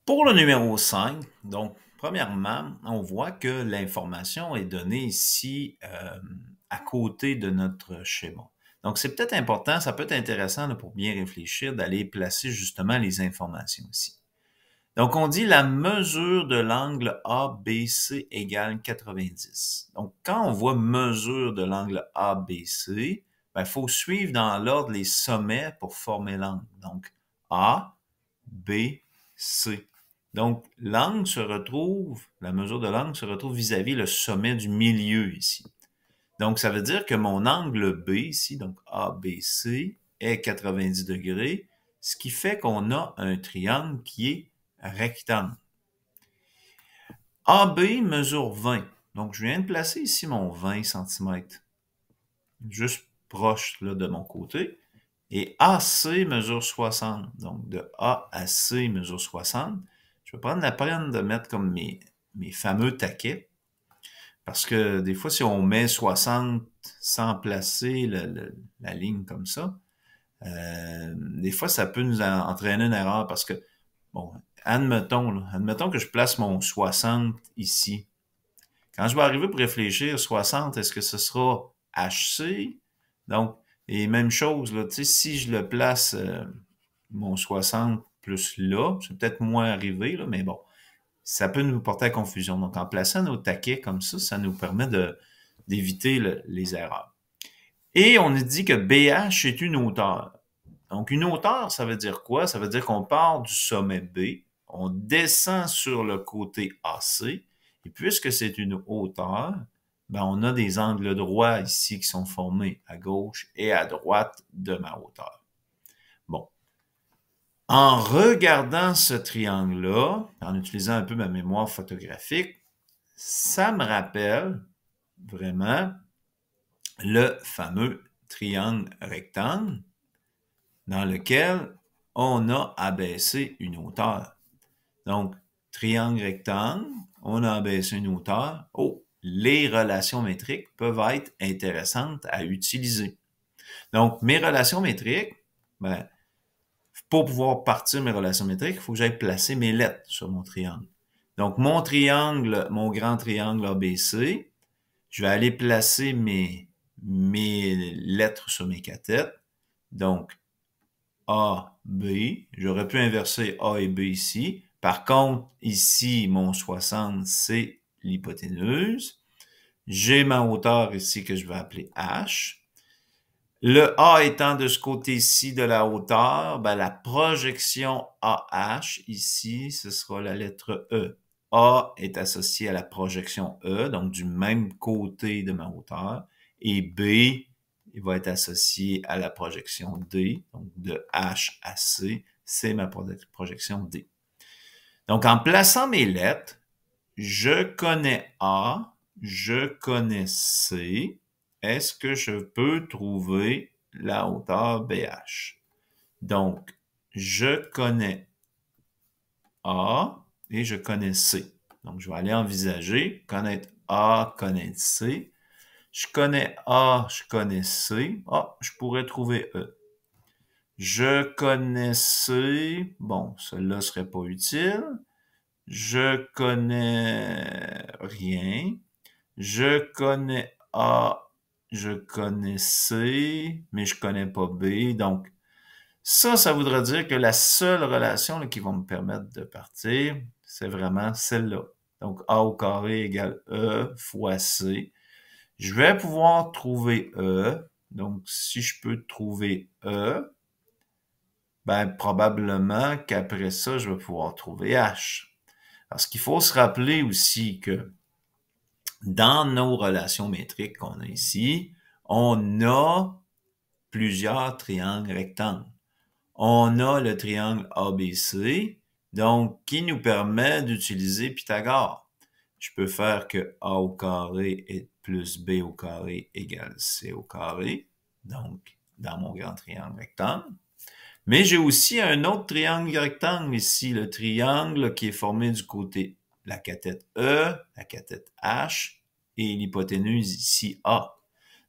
Pour le numéro 5, donc, premièrement, on voit que l'information est donnée ici à côté de notre schéma. Donc, c'est peut-être important, ça peut être intéressant là, pour bien réfléchir, d'aller placer justement les informations ici. Donc, on dit la mesure de l'angle ABC égale 90. Donc, quand on voit mesure de l'angle ABC, il faut suivre dans l'ordre les sommets pour former l'angle. Donc, A, B, C. Donc, l'angle se retrouve, la mesure de l'angle se retrouve vis-à-vis le sommet du milieu ici. Donc, ça veut dire que mon angle B ici, donc ABC, est 90 degrés, ce qui fait qu'on a un triangle qui est rectangle. AB mesure 20. Donc, je viens de placer ici mon 20 cm, juste proche là, de mon côté. Et AC mesure 60. Donc, de A à C mesure 60. Je vais prendre la peine de mettre comme mes fameux taquets. Parce que des fois, si on met 60 sans placer la ligne comme ça, des fois, ça peut nous entraîner une erreur parce que, bon, admettons que je place mon 60 ici. Quand je vais arriver pour réfléchir, 60, est-ce que ce sera HC? Donc, et même chose, là, tu sais, si je le place, mon 60 plus là, c'est peut-être moins arrivé, là, mais bon, ça peut nous porter à confusion. Donc, en plaçant nos taquets comme ça nous permet d'éviter les erreurs. Et on a dit que BH est une hauteur. Donc, une hauteur, ça veut dire quoi? Ça veut dire qu'on part du sommet B, on descend sur le côté AC, et puisque c'est une hauteur, ben on a des angles droits ici qui sont formés à gauche et à droite de ma hauteur. Bon. En regardant ce triangle-là, en utilisant un peu ma mémoire photographique, ça me rappelle vraiment le fameux triangle rectangle dans lequel on a abaissé une hauteur. Donc, triangle rectangle, on a abaissé une hauteur. Oh, les relations métriques peuvent être intéressantes à utiliser. Donc, mes relations métriques, ben, pour pouvoir partir mes relations métriques, il faut que j'aille placer mes lettres sur mon triangle. Donc, mon triangle, mon grand triangle ABC, je vais aller placer mes lettres sur mes cathètes. Donc, A, B. J'aurais pu inverser A et B ici. Par contre, ici, mon 60, c'est l'hypoténuse. J'ai ma hauteur ici que je vais appeler H. Le A étant de ce côté-ci de la hauteur, ben la projection AH, ici, ce sera la lettre E. A est associé à la projection E, donc du même côté de ma hauteur, et B, il va être associé à la projection D, donc de H à C, c'est ma projection D. Donc, en plaçant mes lettres, je connais A, je connais C, est-ce que je peux trouver la hauteur BH? Donc, je connais A et je connais C. Donc, je vais aller envisager, connaître A, connaître C. Je connais A, je connais C. Ah, je pourrais trouver E. Je connais C. Bon, cela serait pas utile. Je connais rien. Je connais A, je connais C, mais je connais pas B. Donc, ça voudrait dire que la seule relation là, qui va me permettre de partir, c'est vraiment celle-là. Donc, A au carré égale E fois C. Je vais pouvoir trouver E. Donc, si je peux trouver E, ben, probablement qu'après ça, je vais pouvoir trouver H. Parce qu'il faut se rappeler aussi que dans nos relations métriques qu'on a ici, on a plusieurs triangles rectangles. On a le triangle ABC, donc qui nous permet d'utiliser Pythagore. Je peux faire que A au carré est plus B au carré égale C au carré, donc dans mon grand triangle rectangle. Mais j'ai aussi un autre triangle rectangle ici, le triangle qui est formé du côté la cathète E, la cathète H et l'hypoténuse ici A.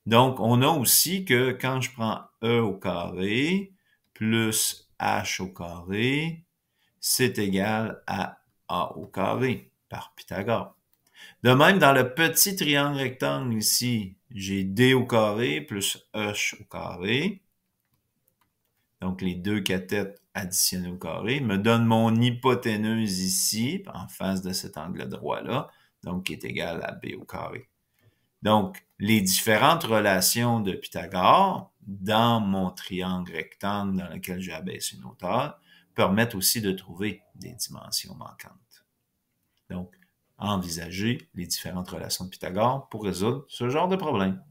Donc, on a aussi que quand je prends E au carré plus H au carré, c'est égal à A au carré par Pythagore. De même, dans le petit triangle rectangle ici, j'ai D au carré plus H au carré. Donc, les deux cathètes additionnées au carré me donnent mon hypoténuse ici, en face de cet angle droit-là, donc qui est égal à B au carré. Donc, les différentes relations de Pythagore dans mon triangle rectangle dans lequel j'ai abaissé une hauteur permettent aussi de trouver des dimensions manquantes. Donc, envisager les différentes relations de Pythagore pour résoudre ce genre de problème.